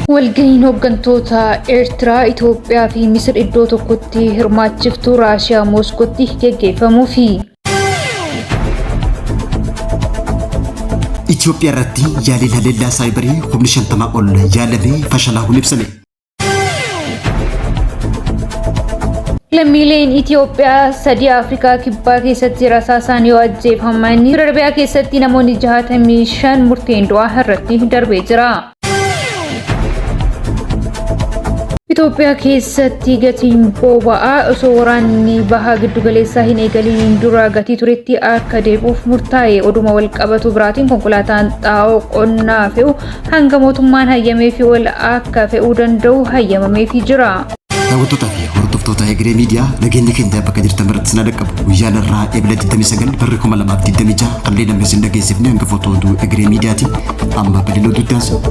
Walga'iin hooggantoota Eertiraa, Itoophiyaa fi Misir iddoo tokkotti hirmaachiftuu Raashiyaa Mooskootti geggeeffamuu fi Itoophiyaa irratti yaaliin haleellaa saayibarii humni 50 ol yaalamee fashalaa'uun ibsame. Lammiileen Itoophiyaa sadii Afrikaa kibbaa keessatti rasaasaan yoo ajjeefaman Darbiyaa keessatti namoonni 65 murteen du'aa irratti darbee jira. Itoophiyaa keessatti gatiin boba'aa osoo waraanni bahaa giddu galeessaa hin eegaliin dura gatii turetti akka deebi'uuf murtaa'e. Oduma wal qabatu biraatiin konkolaataan xaa'oo qonnaa fe'u hanga mootummaan hayyamee fi ol akka fe'uu danda'u hayyamameefii jira. Daawwattoota fi hordoftoota Egeree Miidiyaa nageenya keenya bakka jirtan biratti sin dhaqqabu. Guyyaan irraa eebila 29 barri 2026 qallee namni sin dhageessifne hanga footoo oduu Egeree Miidiyaati. Amma bal'inoo duddaansa.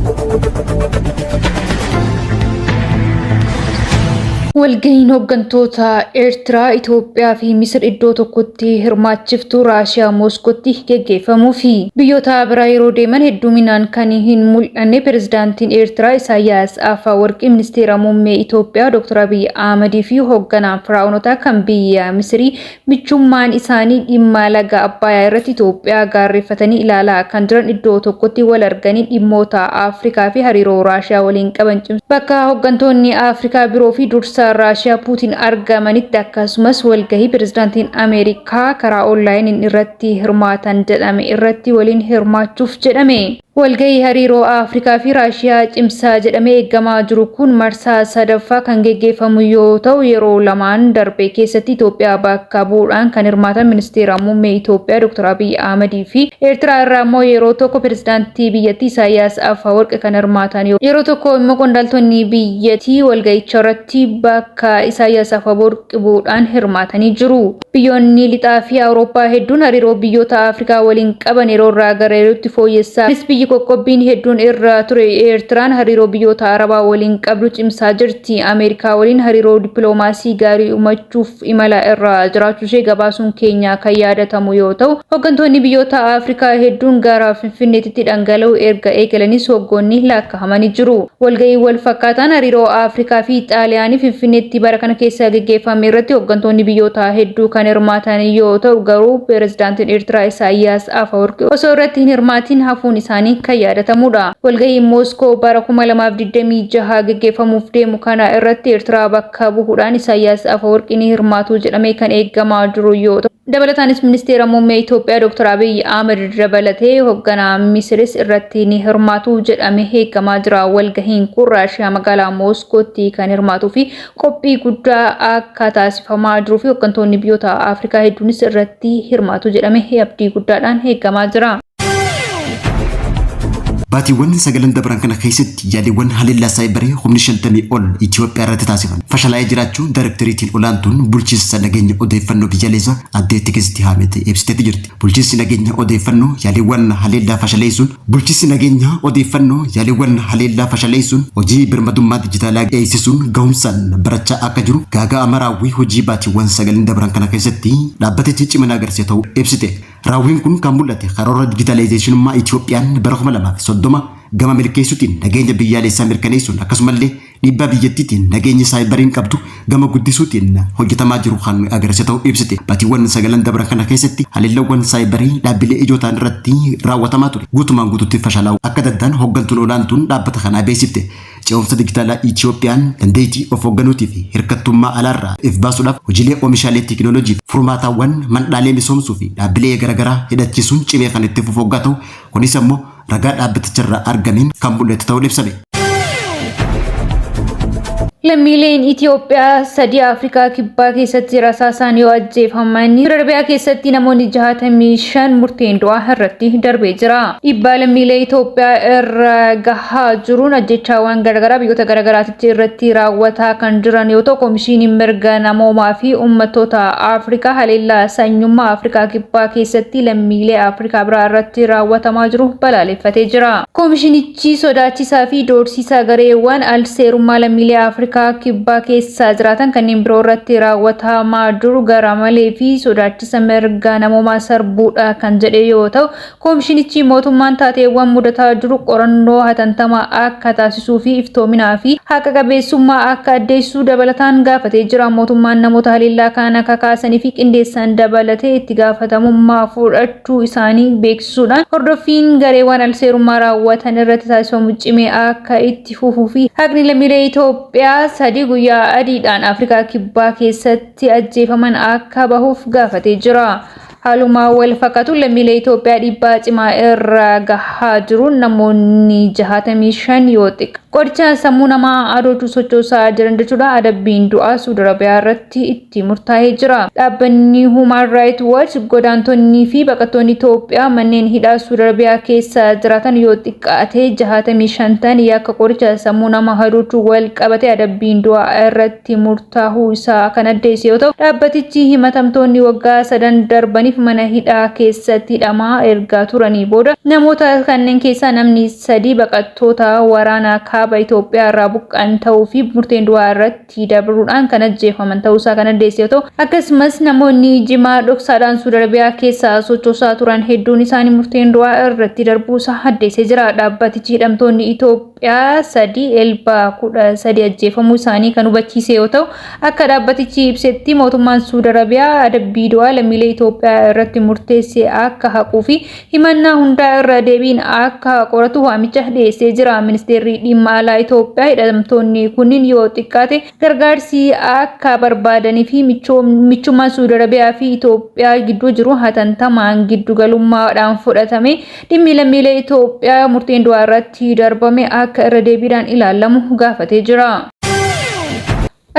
Walga'iin hooggantoota Eertiraa, Itoophiyaa fi Misir iddoo tokkotti hirmaachiftuu Raashiyaa Mooskootti geggeeffamuu fi biyyoota biraa yeroo deeman hedduminaan kan hin mul'anne pirezidaantiin Eertiraa Isaayyaas Afwerqii, ministeera muummee Itoophiyaa Dr. Abiy Ahmad fi hoogganaan Firaa'onotaa kan biyya Misirii michummaan isaanii dhimma laga Abbayyaa irratti Itoophiyaa gaarreeffatanii ilaalaa kan jiran iddoo tokkotti wal arganii dhimmoota Afrikaa fi hariiroo Raashiyaa waliin qaban cimsu. Bakka hooggantoonni Afrikaa biroo fi dursa Raashiyaa Puutiin argamanitti akkasumas walgahii pirezidaantiin Ameerikaa karaa onlaayiniin irratti hirmaatan jedhame irratti waliin hirmaachuuf jedhame. Walgahii hariiroo Afrikaa fi Raashiyaa cimsaa jedhamee eegamaa jiru kun marsaa sadaffaa kan geggeeffamu yoo ta'u yeroo lamaan darbe keessatti Itoophiyaa bakka bu'uudhaan kan hirmaatan ministeera muummee Itoophiyaa Dr. Abiy Ahmad fi Eertiraa irraa immoo yeroo tokko pirezidaantii biyyattii Isaayyaas Afwerqii kan hirmaatan yeroo tokko immoo qondaaltonni biyyattii walgahicha irratti bakka Isaayyaas Afwerqii bu'uudhaan hirmaatanii jiru. Biyyoonni lixaa fi Awurooppaa hedduun hariiroo biyyoota Afrikaa waliin qaban yeroo irraa gara yerootti fooyyessaa qoqqobbiin hedduun irra ture. Eertiraan hariiroo biyyoota Arabaa waliin qabdu cimsaa jirti. Ameerikaa waliin hariiroo dippiloomaasii gaarii uumachuuf imala irra jiraachuu ishee gabaasuun keenya kan yaadatamu yoo ta'u, hooggantoonni biyyoota Afrikaa hedduun gara Finfinneetti dhangala'uu erga eegalanis waggoonni lakkaa'amanii jiru. Walgahii wal fakkaataan hariiroo Afrikaa fi Xaaliyaanii Finfinneetti bara kana keessa geggeeffame irratti hooggantoonni biyyoota hedduu kan hirmaatan yoo ta'u, garuu pirezidaantiin Eertiraa Isaayyaas Afwerqii osoo irratti hin hirmaatin hafuun isaanii kan yaadatamudha. Walgahiin Mooskoo bara 2026 geggeeffamuuf deemu kana irratti Eertiraa bakka bu'uudhaan Isaayyaas Afwerqii ni hirmaatu jedhamee kan eegamaa jiru yoo ta'u, dabalataanis ministeera muummee Itoophiyaa Dr. Abiy Ahmad dabalatee hoogganaa Misiris irratti ni hirmaatu jedhamee eegamaa jira. Walgahiin kun Raashiyaa magaalaa Mooskootti kan hirmaatuu fi qophii guddaa akka taasifamaa jiruu fi hooggantoonni biyyoota Afrikaa hedduunis irratti hirmaatu jedhamee abdii guddaadhaan eegamaa jira. Baatiiwwan sagalan dabran kana keessatti yaaliiwwan haleellaa saayibarii humni 50 ol Itoophiyaa irratti taasifaman fashalaa'ee jiraachuu daayirektariitiin olaantuun bulchiinsa nageenya odeeffannoo biyyaalessaa addee Tigist Ahmed ibsiteetti jirti. Bulchiinsi nageenya odeeffannoo yaaliiwwan haleellaa fashaleessuun hojii birmadummaa dijitaalaa eegsisuun gahumsaan barachaa akka jiru Gaagaa Amaraawwii hojii baatiiwwan sagalan dabran kana keessatti dhaabbatichi cimina agarsiisa ta'uu ibsite. Raawwiin kun kan mul'ate karoora dijitaalaayizeeshinummaa Itoophiyaan bara 2030 gama milkeessuutiin nageenya biyyaalessaa mirkaneessuun akkasumallee dhiibbaa biyyattiitiin nageenya saayibariin qabdu gama guddisuutiin hojjetamaa jiru kan agarsiisa ta'uu ibsite. Baatiiwwan sagalan dabran kana keessatti haleellawwan saayibarii dhaabbilee ijoo ta'an irratti raawwatamaa ture guutumaan guutuutti fashalaa'uu akka danda'an hooggantuun olaantuun dhaabbata kanaa beeksifte. Ce'umsa dijitaalaa Itoophiyaan dandeettii of hoogganuutii fi hirkattummaa alaarraa if baasuudhaaf hojiilee oomishaalee teekinooloojii furmaataawwan mandhaalee misoomsuu fi dhaabbilee garaagaraa hidhachiisuun cimee kan itti fufu hoggaa ta'u, kunis ammoo ragaa dhaabbaticharraa argameen kan mul'atu ta'uu ibsame. Lammiileen Itoophiyaa sadii Afrikaa kibbaa keessatti rasaasaan yoo ajjeefaman Darbiyaa keessatti namoonni 65 murteen du'aa irratti darbee jira. Dhiibbaa lammiilee Itoophiyaa irra gahaa jiruun ajjechaawwan garaagaraa biyyoota garaagaraatti irratti raawwataa kan jiran yoo ta'u, Komishiiniin mirga namoomaa fi uummattoota Afrikaa haleellaa sanyummaa Afrikaa kibbaa keessatti lammiilee Afrikaa biraa irratti raawwatamaa jiru balaaleffatee jira. Komishiinichi sodaachisaa fi doorsisaa gareewwan alseerummaa lammiilee Afrikaa Afrikaa kibbaa keessa jiraatan kanneen biroo irratti raawwatamaa jiru garamalee fi sodaachisa mirga namoomaa sarbuudha kan jedhe yoo ta'u koomishinichi mootummaan taateewwan mudataa jiru qorannoo hatattamaa akka taasisuu fi iftoominaa fi haqa qabeessummaa akka addeessuu dabalataan gaafatee jira. Mootummaan namoota haleellaa kana kakaasanii fi qindeessan dabalatee itti gaafatamummaa fudhachuu isaanii beeksisuudhaan hordoffiin gareewwan alseerummaa raawwatan irratti taasifamu cimee akka itti fufuu fi haqni lammiilee Itoophiyaa 3 guyyaa adiidhaan Afrikaa kibbaa keessatti ajjeefaman akka bahuuf gaafatee jira. Haaluma wal fakkaatu lammiilee Itoophiyaa dhiibbaa cimaa irra gahaa jiru namoonni 65 yoo xiqqaate qoricha sammuu namaa adoochuu sochoosaa jiran jechuudha. Adabbiin du'aa Saudi Arabiyaa irratti itti murtaa'ee jira. Dhaabbanni Human Rights Watch godaantonni fi baqattoonni Itoophiyaa manneen hidhaa Saudi Arabiyaa keessa jiraatan yoo xiqqaate 65 ta'an yakka qoricha sammuu namaa adoochuu wal qabatee adabbiin du'aa irratti murtaa'uu isaa kan addeesse yoo ta'u dhaabbatichi himatamtoonni waggaa 3 darbaniif mana hidhaa keessatti hidhamaa erga turanii booda namoota kanneen keessaa namni 3 baqattoota waraana kaaba Itoophiyaa irraa buqqa'an ta'uu fi murteen du'aa irratti dabruudhaan kan ajjeefaman ta'uusaa kan addeesse yoo ta'u akkasumas namoonni jimaa dhoksaadhaan Saudi Arabiyaa keessa sochoosaa turan hedduun isaanii murteen du'aa irratti darbuusaa addeessee jira. Dhaabbatichi hidhamtoonni Itoophiyaa 3 Eebila 13 ajjeefamuu isaanii kan hubachiise yoo ta'u akka dhaabbatichi ibsetti mootummaan Saudi Arabiyaa adabbii du'aa lammiilee Itoophiyaa irratti murteesse akka haquu fi himannaa hundaa irra deebiin akka qoratu waamicha dhiyeessee jira. Ministeerri dhimma alaa Itoophiyaa hidhamtoonni kunniin yoo xiqqaate gargaarsi akka barbaadanii fi michummaan Saudi Arabiyaa fi Itoophiyaa gidduu jiru hatattamaan giddugalummaadhaan fudhatame dhimmi lammiilee Itoophiyaa murteen du'aa irratti darbame akka irra deebiidhaan ilaalamu gaafatee jira.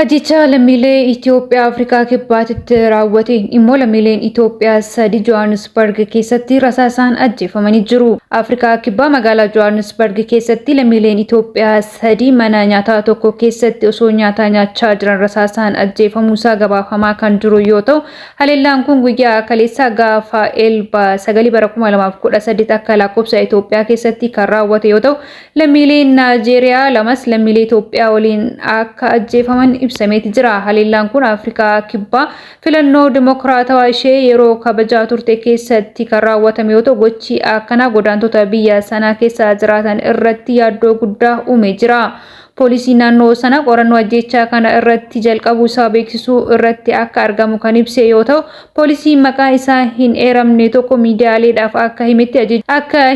Ajjecha lammiilee Itoophiyaa Afrikaa kibbaatti raawwate immoo lammiileen Itoophiyaa 3 Johannesburg keessatti rasaasaan ajjeefamanii jiru. Afrikaa kibbaa magaalaa Johannesburg keessatti lammiileen Itoophiyaa 3 mana nyaataa tokko keessatti osoo nyaata nyaachaa jiran rasaasaan ajjeefamuusaa gabaafamaa kan jiru yoo ta'u haleellaan kun guyyaa kaleessaa gaafa Eebila 9 bara 2018 akka lakkoofsa Itoophiyaa keessatti kan raawwate yoo ta'u lammiileen Naajeeriyaa 2 lammiilee Itoophiyaa waliin akka ajjeefaman ibsameeti jira. Haleellaan kun Afrikaa kibbaa filannoo dimokiraatawaa ishee yeroo kabajaa turte keessatti kan raawwatame yoo ta'u gochi akkanaa godaantota biyya sanaa keessa jiraatan irratti yaaddoo guddaa uumee jira. Poolisiin naannoo sana qorannoo ajjechaa kana irratti jalqabuu isaa beeksisuu irratti akka argamu kan ibse yoo ta'u poolisiin maqaa isaa hin eeramne tokko miidiyaaleedhaaf akka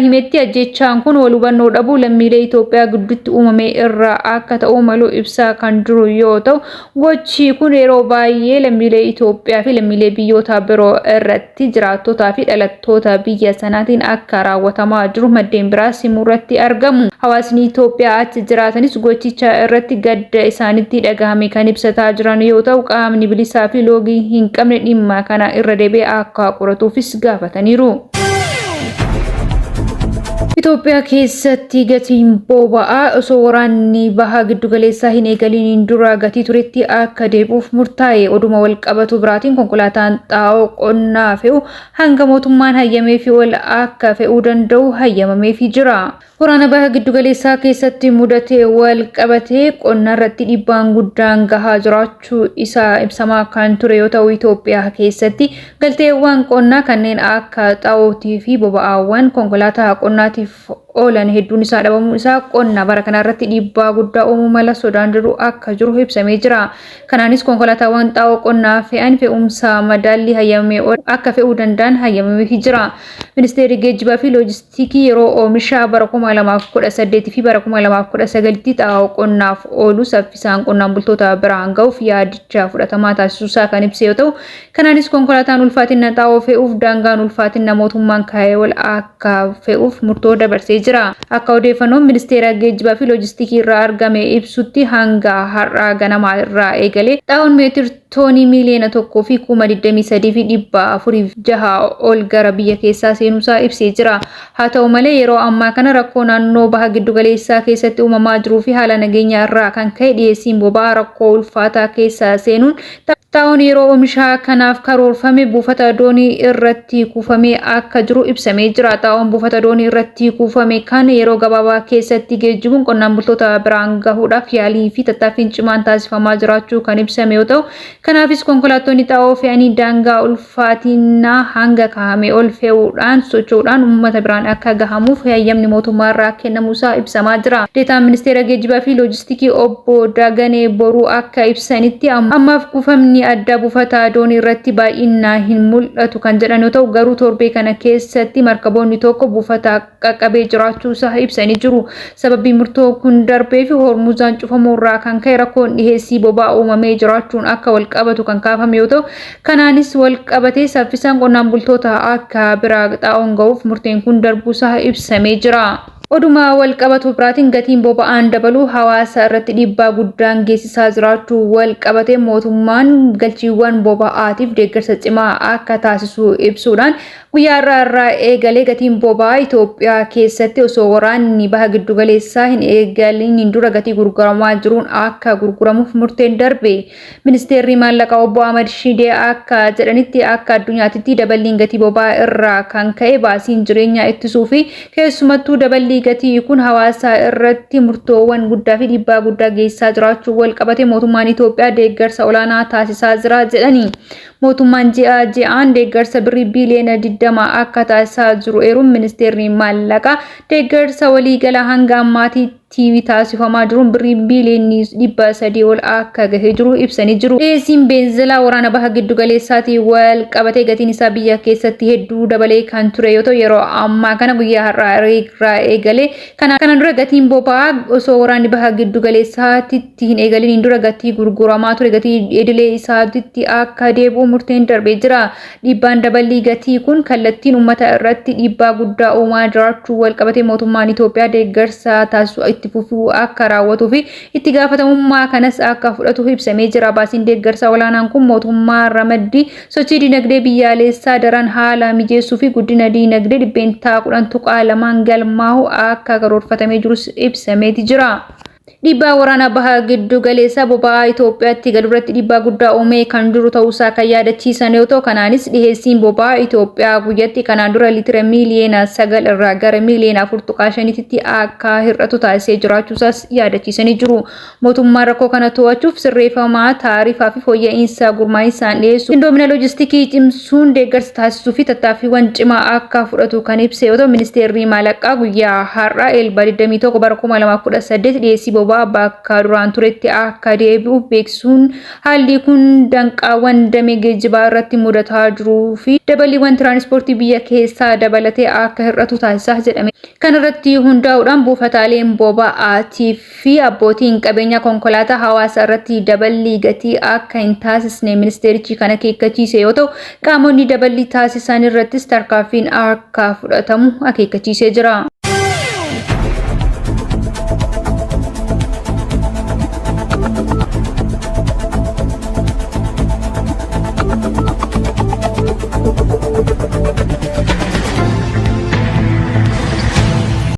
himetti ajjechaan kun wal hubannoo dhabuu lammiilee Itoophiyaa gidduutti uumame irraa akka ta'u malu ibsaa kan jiru yoo ta'u gochi kun yeroo baay'ee lammiilee Itoophiyaa fi lammiilee biyyoota biroo irratti jiraattotaa fi dhalattoota biyya sanaatiin akka raawwatamaa jiru maddeen biraas himuurratti argamu. Hawaasni Itoophiyaa achi jiraatanis gochi irratti gadda isaanitti dhagahame kan ibsataa jiran yoo ta'u qaamni bilisaa fi loogii hin qabne dhimma kana irra deebi'ee akka qoratuufis gaafataniiru. Itoophiyaa keessatti gatiin boba'aa osoo waraanni baha giddugaleessaa hin eegaliin dura gatii turetti akka deebi'uuf murtaa'e. Oduma wal qabatu biraatiin konkolaataan xaa'oo qonnaa fe'u hanga mootummaan hayyamee fi ol akka fe'uu danda'u hayyamameefii jira. Waraana baha giddugaleessaa keessatti mudatee wal qabatee qonna irratti dhiibbaan guddaan gahaa jiraachuu isaa ibsamaa kan ture yoo ta'u Itoophiyaa keessatti galteewwan qonnaa kanneen akka xaa'ootii fi boba'aawwan konkolaataa qonnaatiif oolan hedduun isaa dhabamuu isaa qonna bara kana irratti dhiibbaa guddaa uumuu mala sodaan jiru akka jiru ibsamee jira. Kanaanis konkolaataawwan xaa'oo qonnaa fe'an fe'umsa madaallii hayyamamee akka fe'uu danda'an hayyamameefii jira. Ministeerri geejjibaa fi loojistiikii yeroo oomisha bara 2018 fi bara 2019tti xaa'oo qonnaaf oolu saffisaan qonnaan bultoota biraan ga'uuf yaadicha fudhatamaa taasisuusaa kan ibse yoo ta'u kanaanis konkolaataan ulfaatina xaa'oo fe'uuf daangaan ulfaatina mootummaan kaa'ee ol akka fe'uuf murtoo dabarsee jira. Akka odeeffannoon ministeera geejjibaa fi loojistiikii irraa argame ibsutti hanga har'a ganamaa irraa eegalee xaa'oon meetira toonii miliyoona 1,23,406 ol gara biyya keessaa seenuusaa ibsee jira. Haa ta'u malee yeroo ammaa kana rakkoo naannoo baha giddu galeessaa keessatti uumamaa jiruu fi haala nageenyaa irraa kan ka'e dhiyeessiin boba'aa rakkoo ulfaataa keessa seenuun taa'uun yeroo oomisha kanaaf karoorfame buufata doonii irratti kuufamee akka jiru ibsamee jira. Taa'uun buufata doonii irratti kuufame kan yeroo gabaabaa keessatti geejjibuun qonnaan bultoota biraan gahuudhaaf yaalii fi tattaaffiin cimaan taasifamaa jiraachuu kan ibsame yoo ta'u, kanaafis konkolaattonni xaa'oo fe'anii daangaa ulfaatinaa hanga kaa'ame ol fe'uudhaan socho'uudhaan uummata biraan akka gahamuuf hayyamni mootummaa irraa kennamuusaa ibsamaa jira. Deetaan ministeera geejjibaa fi loojistikii obbo Daganee Boruu akka ibsanitti ammaaf kuufamni adda buufata doonii irratti baay'inaan hin mul'atu kan jedhan yoo ta'u, garuu torbee kana keessatti markaboonni tokko buufata qaqqabee jiraachuu isaa ibsanii jiru. Sababii murtoo kun darbee fi hormuzaan cufamuu irraa kan ka'e rakkoon dhiheessii boba'aa uumamee jiraachuun akka wal qabatu kan kaafame yoo ta'u, kanaanis wal qabatee saffisaan qonnaan bultoota akka bira xaa'oon ga'uuf murteen kun darbuu isaa ibsamee jira. Oduma wal qabatu biraatiin gatiin boba'aan dabaluu hawaasa irratti dhiibbaa guddaan geessisaa jiraachuu wal qabatee mootummaan galchiiwwan boba'aatiif deeggarsa cimaa akka taasisu ibsuudhaan guyyaa irraa eegalee gatiin boba'aa Itoophiyaa keessatti osoo waraanni baha giddu galeessaa hin eegalin dura gatii gurguramaa jiruun akka gurguramuuf murteen darbe. Ministeerri maallaqaa obbo Ahmad Shidee akka jedhanitti akka addunyaatti daballiin gatii boba'aa irraa kan ka'e baasiin jireenyaa ittisuu fi keessumattuu daballii gatii kun hawaasa irratti murtoowwan guddaa fi dhiibbaa guddaa geessisaa jiraachuu wal qabate mootummaan Itoophiyaa deeggarsa olaanaa taasisaa jira jedhani. Mootummaan ji'aan deeggarsa birrii biiliyoona 20 akka taasisaa jiru eeruun ministeerri maallaqaa deeggarsa waliigalaa hanga ammaatiitti taasifamaa jiruun birrii biiliyoonii 300 ol akka gahee jiru ibsanii jiru. Dhiyeessiin beenzilaa waraana baha giddu galeessaatiin wal qabatee gatiin isaa biyya keessatti hedduu dabalee kan ture yoo ta'u, yeroo ammaa kana guyyaa har'aa irraa eegalee kana dura gatiin boba'aa osoo waraanni baha giddu galeessaatti hin eegalin dura gatii gurguramaa ture gatii idilee isaatti akka deebi'u murteen darbee jira. Dhiibbaan daballii gatii kun kallattiin uummata irratti dhiibbaa guddaa uumaa jiraachuu wal qabatee mootummaan Itoophiyaa deeggarsa taasisu itti fufuu akka raawwatuu fi itti gaafatamummaa kanas akka fudhatu ibsamee jira. Baasiin deeggarsa olaanaan kun mootummaa ramaddii sochii dinagdee biyyaalessaa daran haala mijeessuu fi guddina dinagdee dhibbeentaa 10.2 galmaa'u akka karoorfatamee jirus ibsameeti jira. Dhiibbaa waraana baha giddu galeessaa boba'aa Itoophiyaatti galuurratti dhiibbaa guddaa uumee kan jiru ta'uusaa kan yaadachiisan yoo ta'u, kanaanis dhiheessiin boba'aa Itoophiyaa guyyatti kanaan dura liitira miliyoona 9 irraa gara miliyoona 4.5tti akka hir'atu taasisee jiraachuusaas yaadachiisanii jiru. Mootummaan rakkoo kana to'achuuf sirreeffamaa taarifaa fi fooyya'insa gurmaa'insa dhiyeessuu qindoomina loojistikii cimsuun deeggarsa taasisuu fi tattaaffiiwwan cimaa akka fudhatu kan ibse yoo ta'u, ministeerri maallaqaa guyyaa har'aa eebla 21 bara 2018 dhiyeessii boba'aa bakka duraan turetti akka deebi'u beeksisuun haalli kun danqaawwan damee geejjibaa irratti mudataa jiruu fi daballiiwwan tiraanspoortii biyya keessaa dabalatee akka hir'atu taasisaa jedhame. Kana irratti hundaa'uudhaan buufataaleen boba'aatii fi abbootiin qabeenya konkolaataa hawaasa irratti daballii gatii akka hin taasisne ministeerichi kan akeekkachiise yoo ta'u, qaamonni daballii taasisan irrattis tarkaanfiin akka fudhatamu akeekkachiisee jira.